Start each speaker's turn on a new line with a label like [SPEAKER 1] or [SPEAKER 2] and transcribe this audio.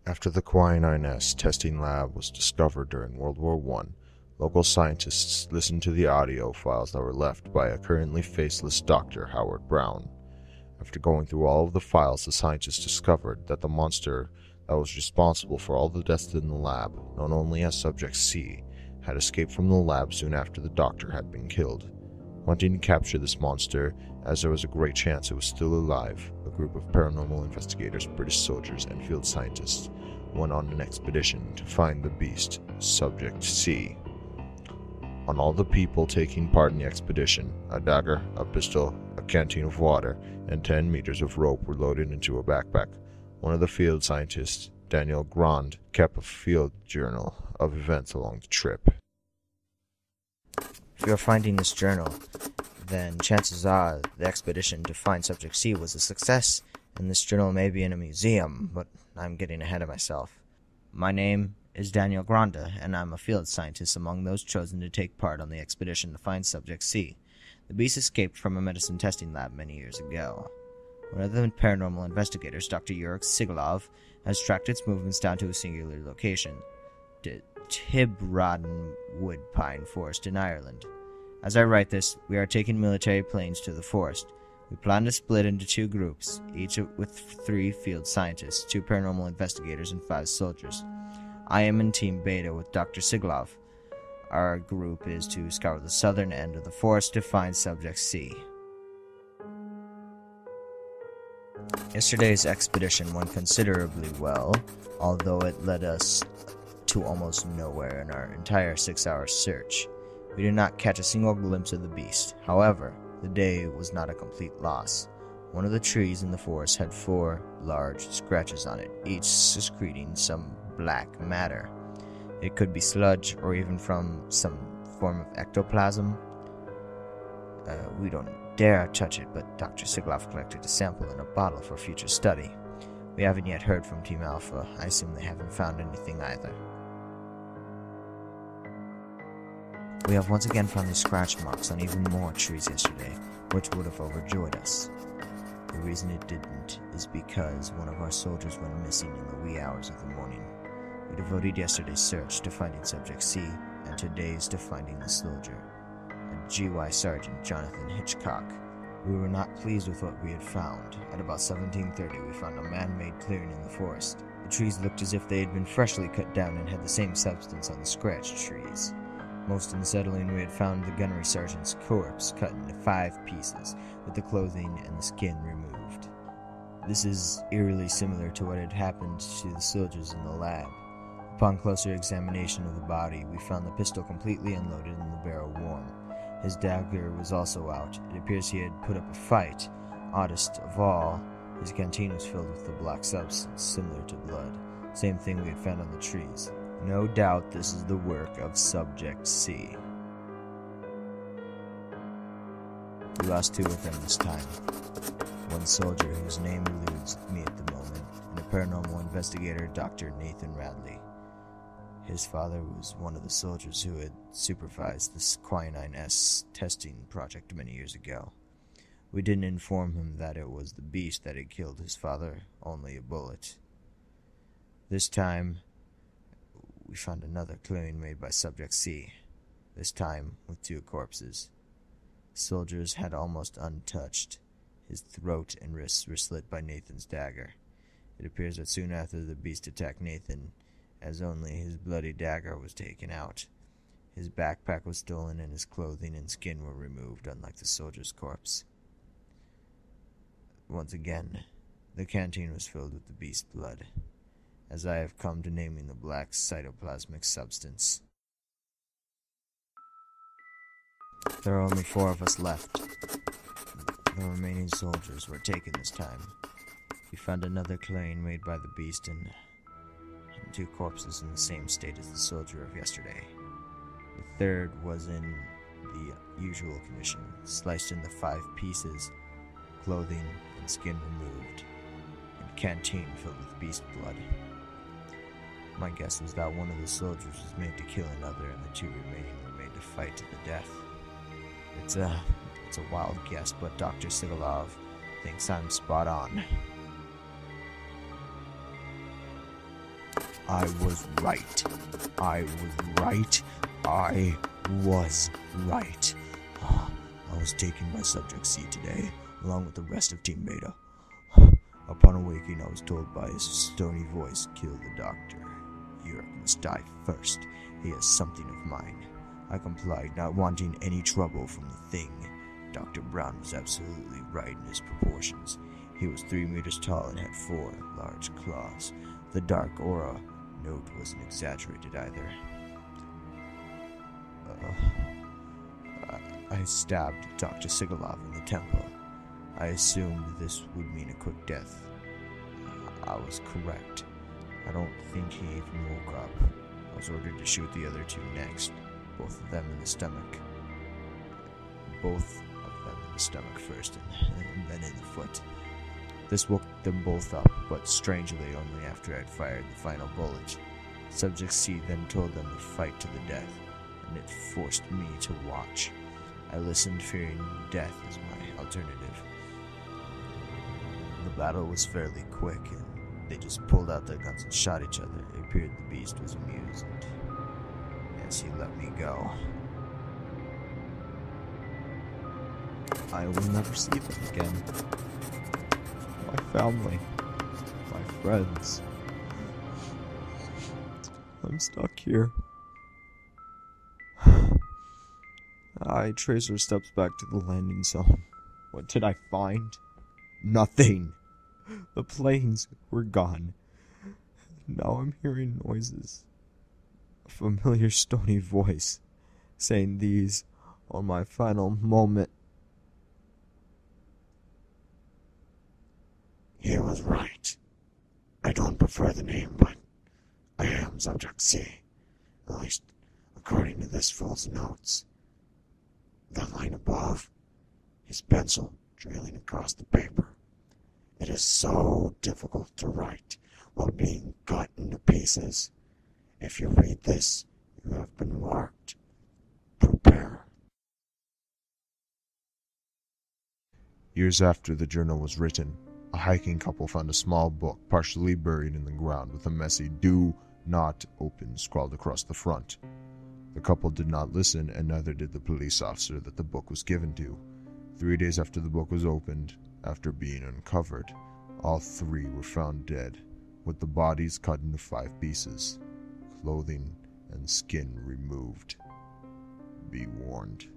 [SPEAKER 1] After the quinine S testing lab was discovered during World War I, local scientists listened to the audio files that were left by a currently faceless Dr. Howard Brown. After going through all of the files, the scientists discovered that the monster that was responsible for all the deaths in the lab, known only as Subject C, had escaped from the lab soon after the doctor had been killed. Wanting to capture this monster, as there was a great chance it was still alive, a group of paranormal investigators, British soldiers, and field scientists went on an expedition to find the beast, Subject C. On all the people taking part in the expedition, a dagger, a pistol, a canteen of water, and 10 meters of rope were loaded into a backpack. One of the field scientists, Daniel Grand, kept a field journal of events along the trip.
[SPEAKER 2] If you are finding this journal, then chances are the expedition to find Subject C was a success, and this journal may be in a museum, but I'm getting ahead of myself. My name is Daniel Granda, and I'm a field scientist among those chosen to take part on the expedition to find Subject C. The beast escaped from a medicine testing lab many years ago. One of the paranormal investigators, Dr. Yurik Sigalov, has tracked its movements down to a singular location, the Tibrodden Wood Pine Forest in Ireland. As I write this, we are taking military planes to the forest. We plan to split into 2 groups, each with 3 field scientists, 2 paranormal investigators, and 5 soldiers. I am in Team Beta with Dr. Sigalov. Our group is to scour the southern end of the forest to find Subject C. Yesterday's expedition went considerably well, although it led us to almost nowhere in our entire 6-hour search. We did not catch a single glimpse of the beast. However, the day was not a complete loss. One of the trees in the forest had 4 large scratches on it, each secreting some black matter. It could be sludge or even from some form of ectoplasm. We don't dare touch it, but Dr. Sigalov collected a sample in a bottle for future study. We haven't yet heard from Team Alpha. I assume they haven't found anything either. We have once again found these scratch marks on even more trees yesterday, which would have overjoyed us. The reason it didn't is because one of our soldiers went missing in the wee hours of the morning. We devoted yesterday's search to finding Subject C, and today's to finding the soldier, a GY Sergeant Jonathan Hitchcock. We were not pleased with what we had found. At about 17:30, we found a man-made clearing in the forest. The trees looked as if they had been freshly cut down and had the same substance on the scratched trees. Most unsettling, we had found the gunnery sergeant's corpse cut into 5 pieces, with the clothing and the skin removed. This is eerily similar to what had happened to the soldiers in the lab. Upon closer examination of the body, we found the pistol completely unloaded and the barrel warm. His dagger was also out. It appears he had put up a fight. Oddest of all, his canteen was filled with the black substance, similar to blood. Same thing we had found on the trees. No doubt this is the work of Subject C. We lost 2 of them this time. One soldier whose name eludes me at the moment, and a paranormal investigator, Dr. Nathan Radley. His father was one of the soldiers who had supervised this quinine S testing project many years ago. We didn't inform him that it was the beast that had killed his father, only a bullet. This time, we found another clearing made by Subject C, this time with 2 corpses. The soldiers had almost untouched. His throat and wrists were slit by Nathan's dagger. It appears that soon after the beast attacked Nathan, as only his bloody dagger was taken out. His backpack was stolen and his clothing and skin were removed, unlike the soldier's corpse. Once again, the canteen was filled with the beast's blood, as I have come to naming the black cytoplasmic substance. There are only 4 of us left. The remaining soldiers were taken this time. We found another clearing made by the beast and 2 corpses in the same state as the soldier of yesterday. The third was in the usual condition, sliced into 5 pieces, clothing and skin removed, and canteen filled with beast blood. My guess was that one of the soldiers was made to kill another, and the 2 remaining were made to fight to the death. It's a wild guess, but Dr. Sigalov thinks I'm spot on. I was right. I was right. I was right. I was taken by Subject C today, along with the rest of Team Beta. Upon awaking, I was told by his stony voice, "Kill the doctor. Yurek must die first. He has something of mine." I complied, not wanting any trouble from the thing. Dr. Brown was absolutely right in his proportions. He was 3 meters tall and had 4 large claws. The dark aura note wasn't exaggerated either. I stabbed Dr. Sigalov in the temple. I assumed this would mean a quick death. I was correct. I don't think he even woke up. I was ordered to shoot the other 2 next, both of them in the stomach. Both of them in the stomach first, and then in the foot. This woke them both up, but strangely only after I'd fired the final bullet. Subject C then told them to fight to the death, and it forced me to watch. I listened, fearing death as my alternative. The battle was fairly quick, and they just pulled out their guns and shot each other. It appeared the beast was amused, and as he let me go, I will never see them again. My family, my friends. I'm stuck here. I trace our steps back to the landing zone. What did I find? Nothing. The planes were gone. Now I'm hearing noises. A familiar stony voice saying these on my final moment.
[SPEAKER 3] He was right. I don't prefer the name, but I am Subject C. At least, according to this fool's notes. The line above, his pencil trailing across the paper. It is so difficult to write while being cut into pieces. If you read this, you have been marked. Prepare.
[SPEAKER 1] Years after the journal was written, a hiking couple found a small book partially buried in the ground with a messy "Do not open" scrawled across the front. The couple did not listen, and neither did the police officer that the book was given to. 3 days after the book was opened, after being uncovered, all 3 were found dead, with the bodies cut into 5 pieces, clothing and skin removed. Be warned.